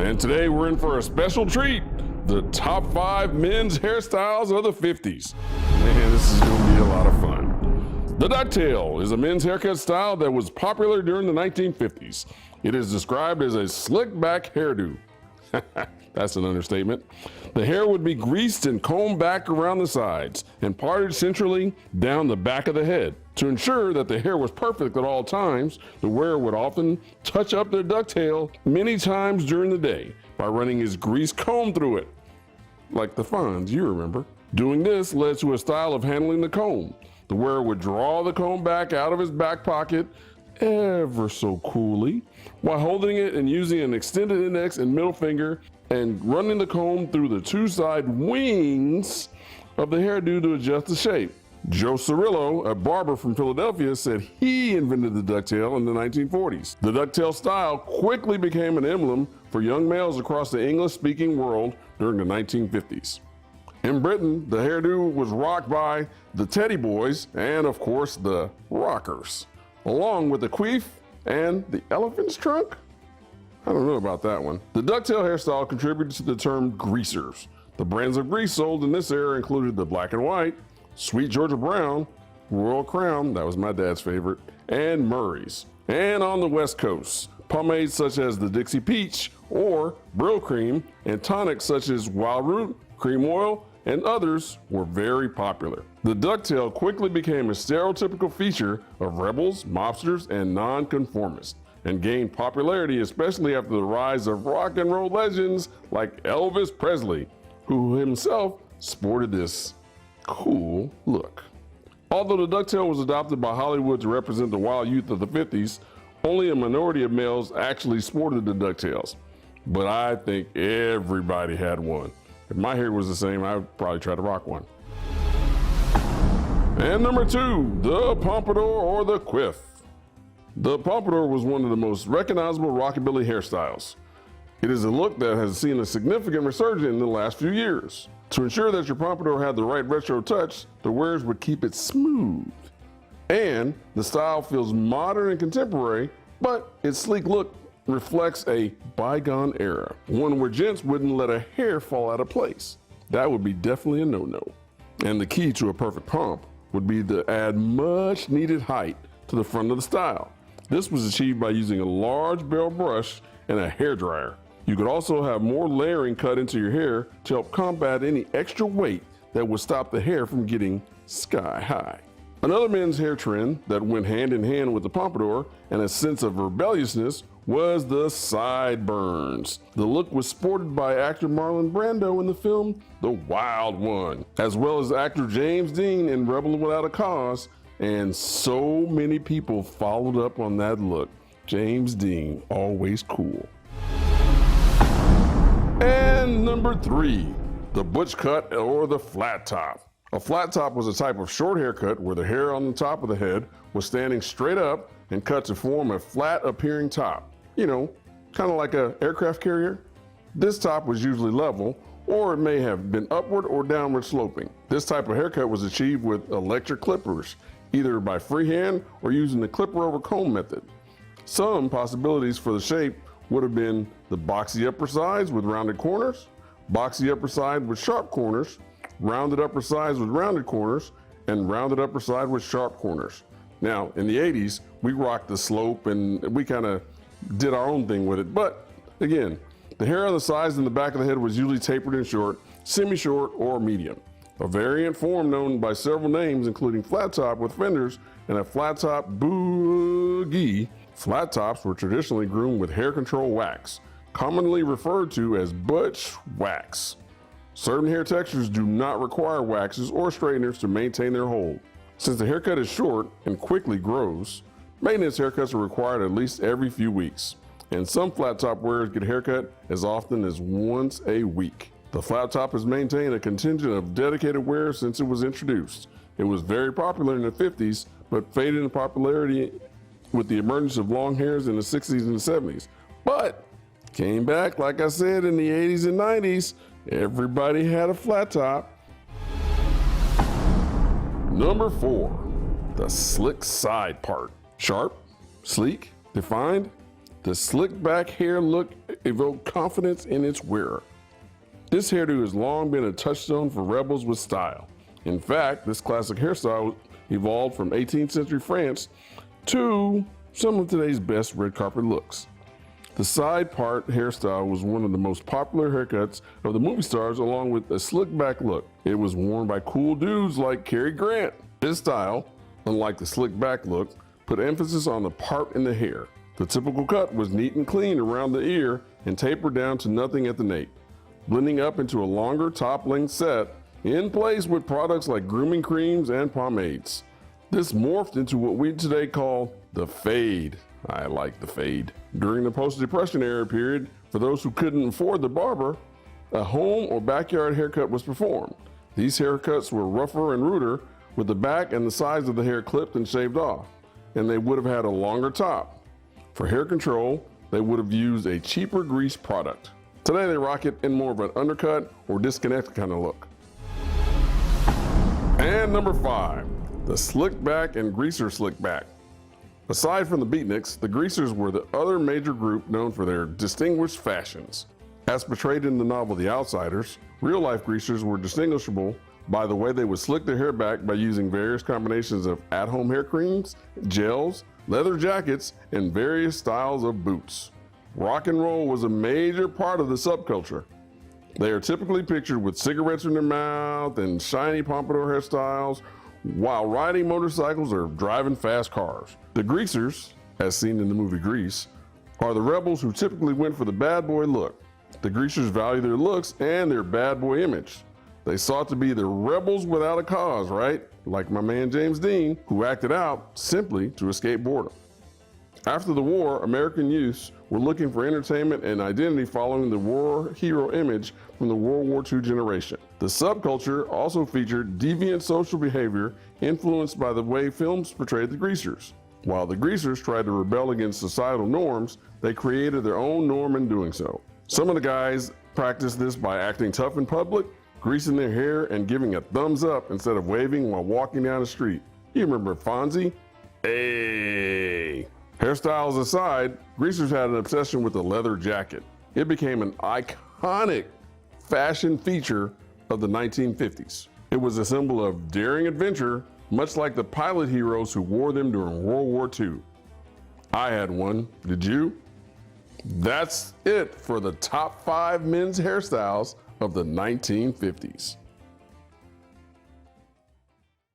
And today we're in for a special treat, the top 5 men's hairstyles of the 50s. Man, this is gonna be a lot of fun. The ducktail is a men's haircut style that was popular during the 1950s. It is described as a slick back hairdo. That's an understatement. The hair would be greased and combed back around the sides and parted centrally down the back of the head. To ensure that the hair was perfect at all times, the wearer would often touch up their ducktail many times during the day by running his greased comb through it, like the Fonz, you remember. Doing this led to a style of handling the comb. The wearer would draw the comb back out of his back pocket ever so coolly while holding it and using an extended index and middle finger and running the comb through the two side wings of the hairdo to adjust the shape. Joe Cirillo, a barber from Philadelphia, said he invented the ducktail in the 1940s. The ducktail style quickly became an emblem for young males across the English-speaking world during the 1950s. In Britain, the hairdo was rocked by the Teddy Boys and, of course, the Rockers, along with the queef and the elephant's trunk? I don't know about that one. The ducktail hairstyle contributed to the term greasers. The brands of grease sold in this era included the Black and White, Sweet Georgia Brown, Royal Crown, that was my dad's favorite, and Murray's. And on the West Coast, pomades such as the Dixie Peach or Brill Cream and tonics such as Wild Root, Cream Oil, and others were very popular. The ducktail quickly became a stereotypical feature of rebels, mobsters, and nonconformists, and gained popularity especially after the rise of rock and roll legends like Elvis Presley, who himself sported this cool look. Although the ducktail was adopted by Hollywood to represent the wild youth of the 50s, only a minority of males actually sported the ducktails. But I think everybody had one. If my hair was the same, I would probably try to rock one. And number 2, the pompadour or the quiff. The pompadour was one of the most recognizable rockabilly hairstyles. It is a look that has seen a significant resurgence in the last few years. To ensure that your pompadour had the right retro touch, the wearers would keep it smooth. And the style feels modern and contemporary, but its sleek look reflects a bygone era, one where gents wouldn't let a hair fall out of place. That would be definitely a no-no. And the key to a perfect pomp would be to add much needed height to the front of the style. This was achieved by using a large barrel brush and a hair dryer. You could also have more layering cut into your hair to help combat any extra weight that would stop the hair from getting sky high. Another men's hair trend that went hand in hand with the pompadour and a sense of rebelliousness was the sideburns. The look was sported by actor Marlon Brando in the film The Wild One, as well as actor James Dean in Rebel Without a Cause, and so many people followed up on that look. James Dean, always cool. And number 3, the butch cut or the flat top. A flat top was a type of short haircut where the hair on the top of the head was standing straight up and cut to form a flat appearing top. You know, kind of like an aircraft carrier. This top was usually level, or it may have been upward or downward sloping. This type of haircut was achieved with electric clippers, either by freehand or using the clipper over comb method. Some possibilities for the shape would have been the boxy upper sides with rounded corners, boxy upper side with sharp corners, rounded upper sides with rounded corners, and rounded upper side with sharp corners. Now, in the 80s, we rocked the slope and we kind of did our own thing with it. But again, the hair on the sides and the back of the head was usually tapered and short, semi-short, or medium. A variant form known by several names, including flat top with fenders and a flat top boogie. Flat tops were traditionally groomed with hair control wax, commonly referred to as butch wax. Certain hair textures do not require waxes or straighteners to maintain their hold. Since the haircut is short and quickly grows, maintenance haircuts are required at least every few weeks, and some flat top wearers get a haircut as often as once a week. The flat top has maintained a contingent of dedicated wearers since it was introduced. It was very popular in the 50s, but faded in popularity with the emergence of long hairs in the 60s and the 70s. But came back, like I said, in the 80s and 90s. Everybody had a flat top. Number 4, the slick side part. Sharp, sleek, defined, The slick back hair look evoked confidence in its wearer. This hairdo has long been a touchstone for rebels with style. In fact, this classic hairstyle evolved from 18th century France to some of today's best red carpet looks. The side part hairstyle was one of the most popular haircuts of the movie stars, along with a slick back look. It was worn by cool dudes like Cary Grant. This style, unlike the slick back look, put emphasis on the part in the hair. The typical cut was neat and clean around the ear and tapered down to nothing at the nape, blending up into a longer top length set in place with products like grooming creams and pomades. This morphed into what we today call the fade. I like the fade. During the post-Depression era period, for those who couldn't afford the barber, a home or backyard haircut was performed. These haircuts were rougher and ruder, with the back and the sides of the hair clipped and shaved off, and they would have had a longer top. For hair control, they would have used a cheaper grease product. Today they rock it in more of an undercut or disconnected kind of look. And number 5, the slick back and greaser slick back. Aside from the beatniks, the greasers were the other major group known for their distinguished fashions. As portrayed in the novel The Outsiders, real-life greasers were distinguishable by the way they would slick their hair back by using various combinations of at-home hair creams, gels, leather jackets, and various styles of boots. Rock and roll was a major part of the subculture. They are typically pictured with cigarettes in their mouth and shiny pompadour hairstyles while riding motorcycles or driving fast cars. The greasers, as seen in the movie Grease, are the rebels who typically went for the bad boy look. The greasers value their looks and their bad boy image. They sought to be the rebels without a cause, right? Like my man James Dean, who acted out simply to escape boredom. After the war, American youths were looking for entertainment and identity following the war hero image from the World War II generation. The subculture also featured deviant social behavior influenced by the way films portrayed the greasers. While the greasers tried to rebel against societal norms, they created their own norm in doing so. Some of the guys practiced this by acting tough in public, greasing their hair, and giving a thumbs up instead of waving while walking down the street. You remember Fonzie? Hey! Hairstyles aside, greasers had an obsession with the leather jacket. It became an iconic fashion feature of the 1950s. It was a symbol of daring adventure, much like the pilot heroes who wore them during World War II. I had one, did you? That's it for the top 5 men's hairstyles of the 1950s.